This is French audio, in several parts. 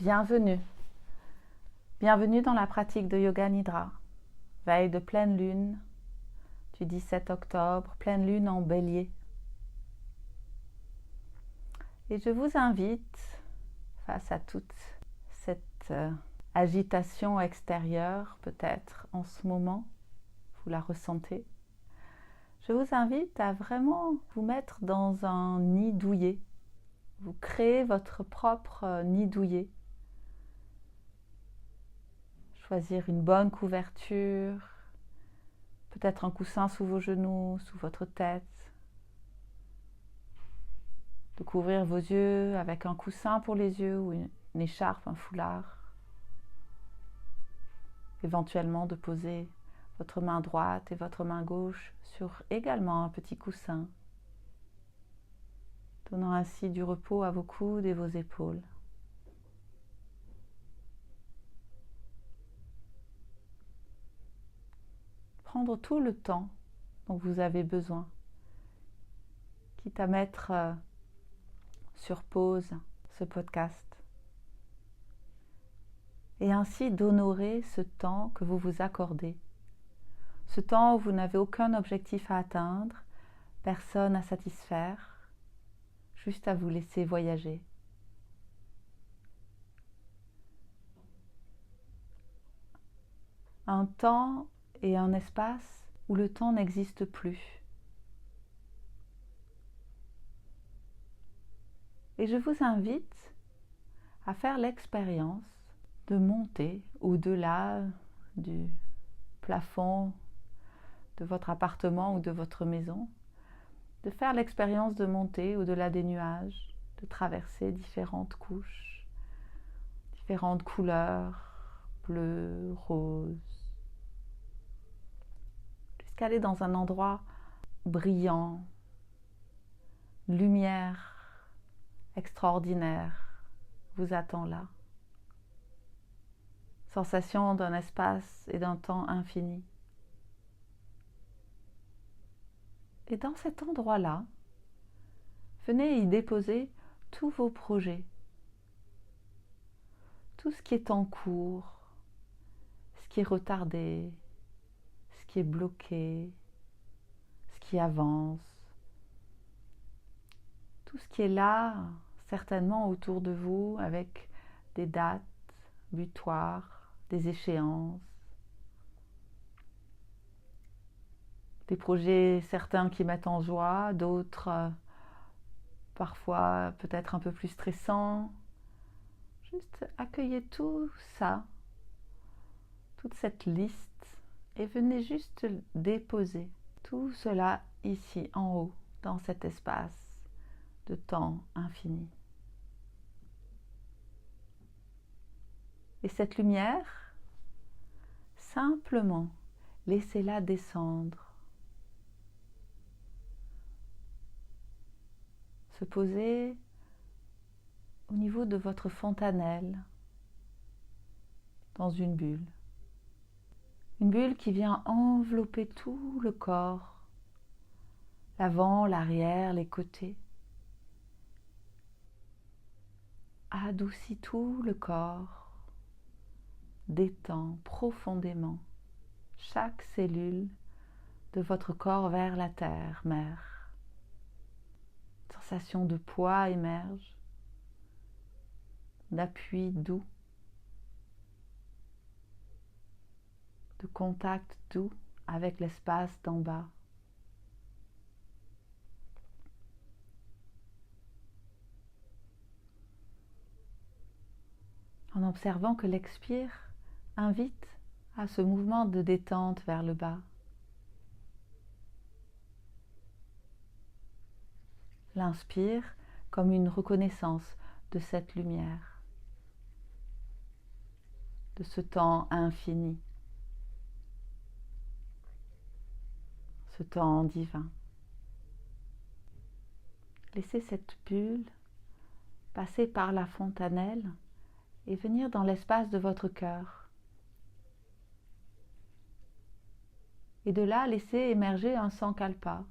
Bienvenue. Bienvenue dans la pratique de Yoga Nidra. Veille de pleine lune du 17 octobre, pleine lune en Bélier. Et je vous invite, face à toute cette agitation extérieure, peut-être en ce moment, vous la ressentez, je vous invite à vraiment vous mettre dans un nid douillet. Vous créez votre propre nid douillet. Choisir une bonne couverture, peut-être un coussin sous vos genoux, sous votre tête. De couvrir vos yeux avec un coussin pour les yeux ou une écharpe, un foulard. Éventuellement de poser votre main droite et votre main gauche sur également un petit coussin, donnant ainsi du repos à vos coudes et vos épaules. Prendre tout le temps dont vous avez besoin, quitte à mettre sur pause ce podcast, et ainsi d'honorer ce temps que vous vous accordez, ce temps où vous n'avez aucun objectif à atteindre, personne à satisfaire, juste à vous laisser voyager. Un temps et un espace où le temps n'existe plus. Et je vous invite à faire l'expérience de monter au-delà du plafond de votre appartement ou de votre maison, de faire l'expérience de monter au-delà des nuages, de traverser différentes couches, différentes couleurs, bleu, rose, jusqu'à aller dans un endroit brillant, lumière extraordinaire vous attend là. Sensation d'un espace et d'un temps infini. Et dans cet endroit-là, venez y déposer tous vos projets, tout ce qui est en cours, ce qui est retardé, ce qui est bloqué, ce qui avance, tout ce qui est là, certainement autour de vous, avec des dates butoirs, des échéances, des projets certains qui mettent en joie, d'autres parfois peut-être un peu plus stressants. Juste accueillez tout ça, toute cette liste, et venez juste déposer tout cela ici en haut, dans cet espace de temps infini. Et cette lumière, simplement, laissez-la descendre, se poser au niveau de votre fontanelle, dans une bulle. Une bulle qui vient envelopper tout le corps, l'avant, l'arrière, les côtés. Adoucit tout le corps, détend profondément chaque cellule de votre corps vers la terre, mère. Sensation de poids émerge, d'appui doux, de contact doux avec l'espace d'en bas. En observant que l'expire invite à ce mouvement de détente vers le bas. L'inspire comme une reconnaissance de cette lumière, de ce temps infini, ce temps divin. Laissez cette bulle passer par la fontanelle et venir dans l'espace de votre cœur. Et de là, laissez émerger un sankalpa,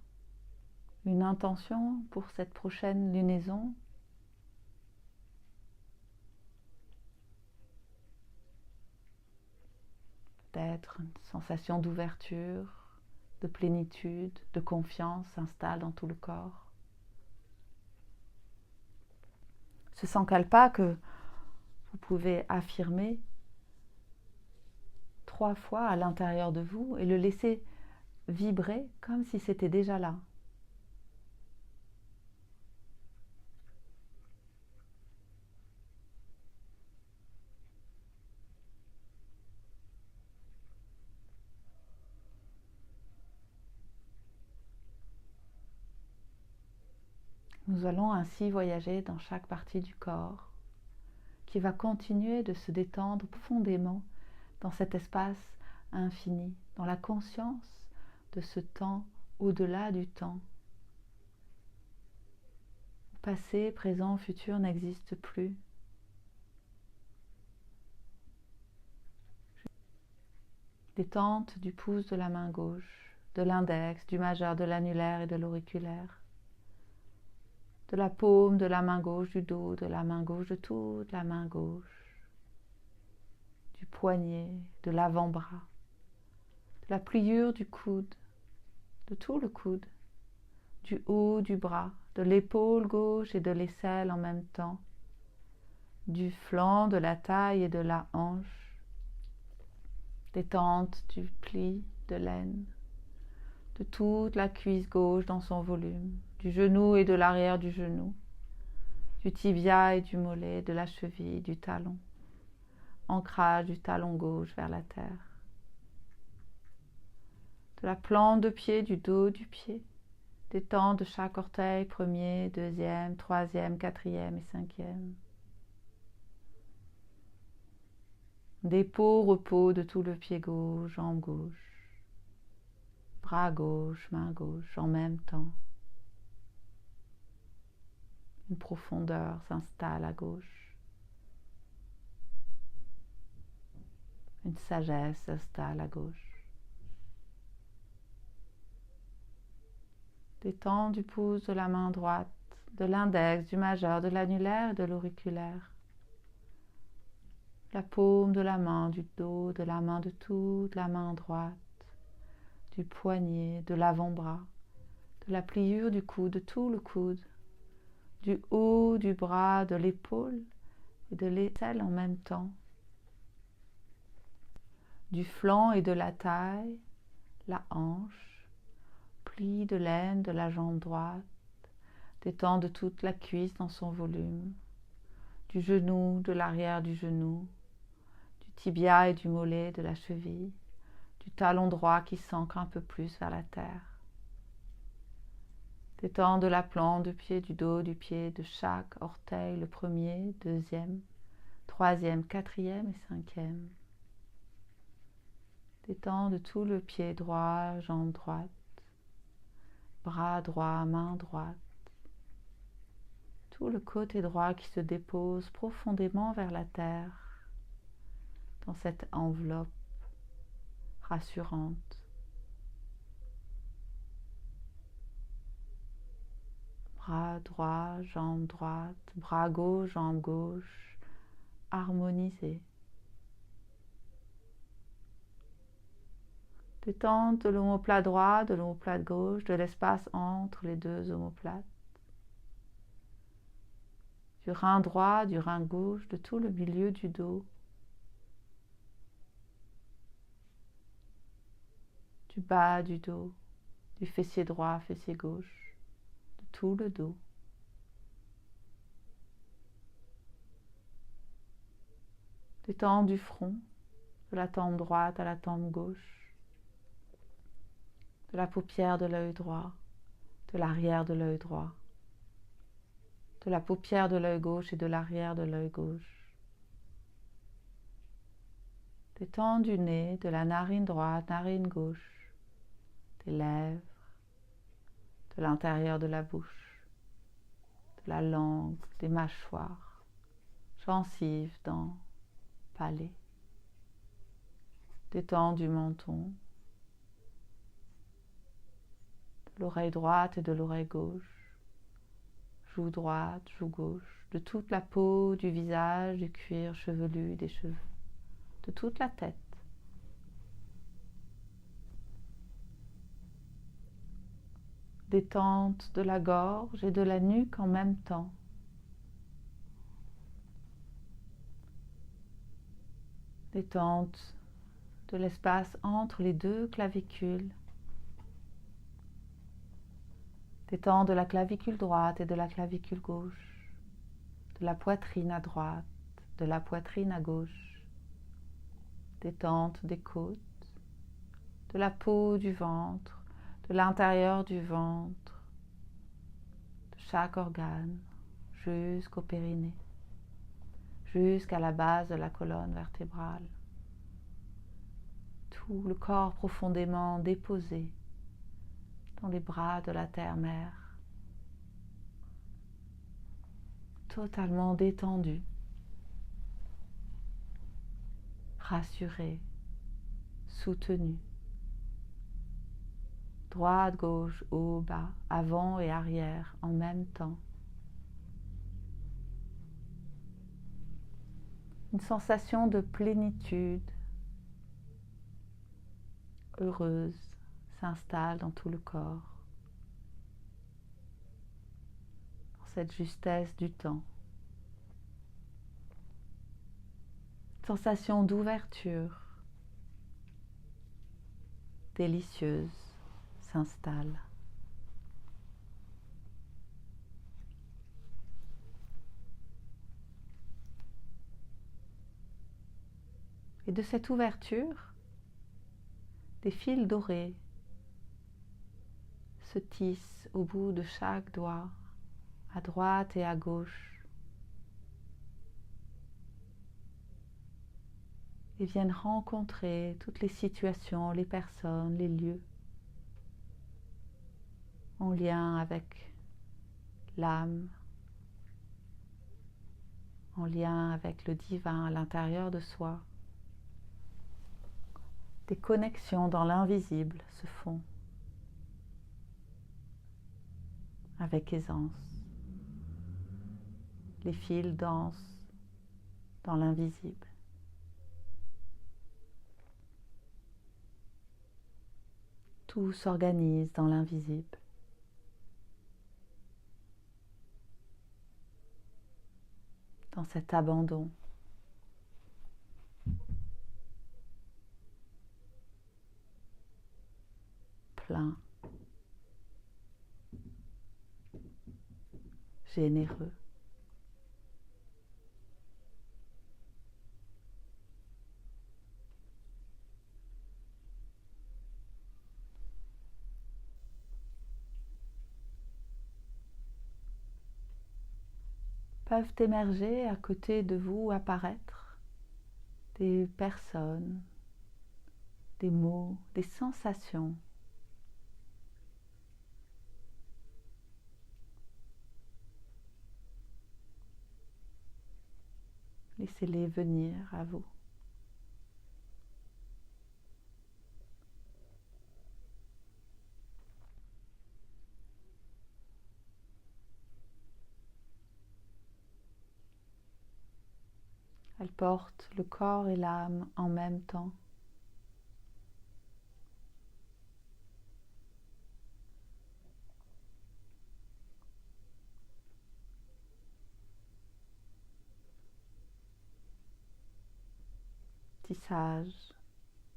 une intention pour cette prochaine lunaison. Peut-être une sensation d'ouverture, de plénitude, de confiance s'installe dans tout le corps. Ce sankalpa que vous pouvez affirmer 3 fois à l'intérieur de vous et le laisser vibrer comme si c'était déjà là. Nous allons ainsi voyager dans chaque partie du corps qui va continuer de se détendre profondément dans cet espace infini, dans la conscience de ce temps au-delà du temps. Passé, présent, futur n'existent plus. Détente du pouce de la main gauche, de l'index, du majeur, de l'annulaire et de l'auriculaire. De la paume de la main gauche, du dos, de la main gauche, de toute la main gauche. Du poignet, de l'avant-bras. De la pliure du coude, de tout le coude. Du haut du bras, de l'épaule gauche et de l'aisselle en même temps. Du flanc, de la taille et de la hanche. Détente du pli de l'aine, de toute la cuisse gauche dans son volume, du genou et de l'arrière du genou, du tibia et du mollet, de la cheville, du talon, ancrage du talon gauche vers la terre, de la plante de pied, du dos du pied, détente de chaque orteil, premier, deuxième, troisième, quatrième et cinquième. Dépôt, repos de tout le pied gauche, jambe gauche, bras gauche, main gauche, en même temps. Une profondeur s'installe à gauche. Une sagesse s'installe à gauche. Détends du pouce de la main droite, de l'index, du majeur, de l'annulaire et de l'auriculaire. La paume de la main, du dos, de la main de toute la main droite, du poignet, de l'avant-bras, de la pliure du coude, de tout le coude, du haut du bras, de l'épaule et de l'aisselle en même temps, du flanc et de la taille, la hanche, pli de l'aine de la jambe droite, détend de toute la cuisse dans son volume, du genou, de l'arrière du genou, du tibia et du mollet, de la cheville, du talon droit qui s'ancre un peu plus vers la terre. Détends de la plante de pied, du dos du pied, de chaque orteil, le premier, deuxième, troisième, quatrième et cinquième. Détends de tout le pied droit, jambe droite, bras droit, main droite. Tout le côté droit qui se dépose profondément vers la terre, dans cette enveloppe rassurante. Bras droit, jambe droite, bras gauche, jambe gauche, harmonisé. Détente de l'omoplate droit, de l'omoplate gauche, de l'espace entre les deux omoplates. Du rein droit, du rein gauche, de tout le milieu du dos. Du bas du dos, du fessier droit, fessier gauche, de tout le dos. Détends du front, de la tempe droite à la tempe gauche, de la paupière de l'œil droit, de l'arrière de l'œil droit, de la paupière de l'œil gauche et de l'arrière de l'œil gauche. Détends du nez, de la narine droite, narine gauche, des lèvres, de l'intérieur de la bouche, de la langue, des mâchoires, gencives, dents, palais. Détends du menton, de l'oreille droite et de l'oreille gauche, joue droite, joue gauche, de toute la peau, du visage, du cuir chevelu, des cheveux, de toute la tête. détente de la gorge et de la nuque en même temps. Détente de l'espace entre les deux clavicules. Détente de la clavicule droite et de la clavicule gauche, de la poitrine à droite, de la poitrine à gauche. Détente des côtes, de la peau du ventre, de l'intérieur du ventre, de chaque organe jusqu'au périnée, jusqu'à la base de la colonne vertébrale. Tout le corps profondément déposé dans les bras de la terre-mère, totalement détendu, rassuré, soutenu. Droite, gauche, haut, bas, avant et arrière en même temps. Une sensation de plénitude heureuse s'installe dans tout le corps, dans cette justesse du temps. Sensation d'ouverture délicieuse s'installe. Et de cette ouverture, des fils dorés se tissent au bout de chaque doigt, à droite et à gauche, et viennent rencontrer toutes les situations, les personnes, les lieux, en lien avec l'âme, en lien avec le divin à l'intérieur de soi. Des connexions dans l'invisible se font avec aisance. Les fils dansent dans l'invisible. Tout s'organise dans l'invisible. Dans cet abandon. Plein. Généreux. Peuvent émerger à côté de vous, apparaître des personnes, des mots, des sensations. Laissez-les venir à vous. Elles portent le corps et l'âme en même temps. Tissage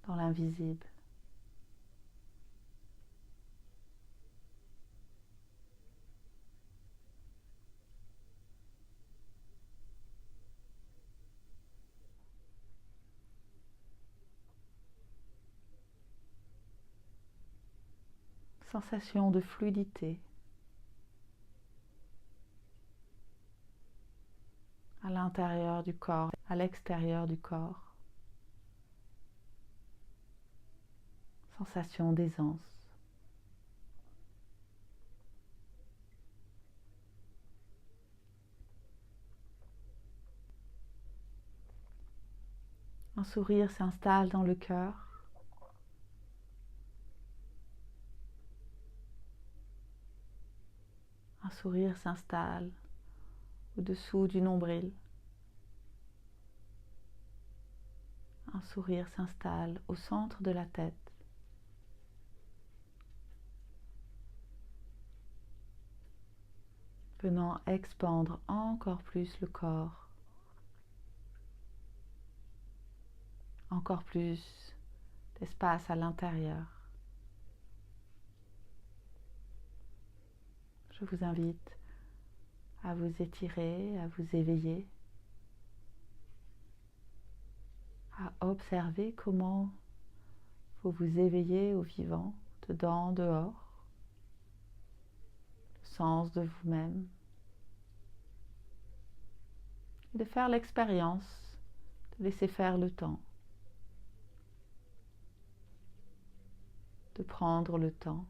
dans l'invisible. Sensation de fluidité à l'intérieur du corps, à l'extérieur du corps. Sensation d'aisance. Un sourire s'installe dans le cœur. Un sourire s'installe au-dessous du nombril. Un sourire s'installe au centre de la tête. Venant expandre encore plus le corps, encore plus d'espace à l'intérieur. Je vous invite à vous étirer, à vous éveiller, à observer comment vous vous éveillez au vivant, dedans, dehors, le sens de vous-même, et de faire l'expérience, de laisser faire le temps, de prendre le temps.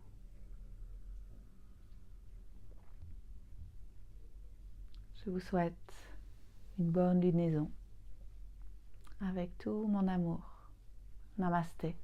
Je vous souhaite une bonne lunaison avec tout mon amour. Namasté.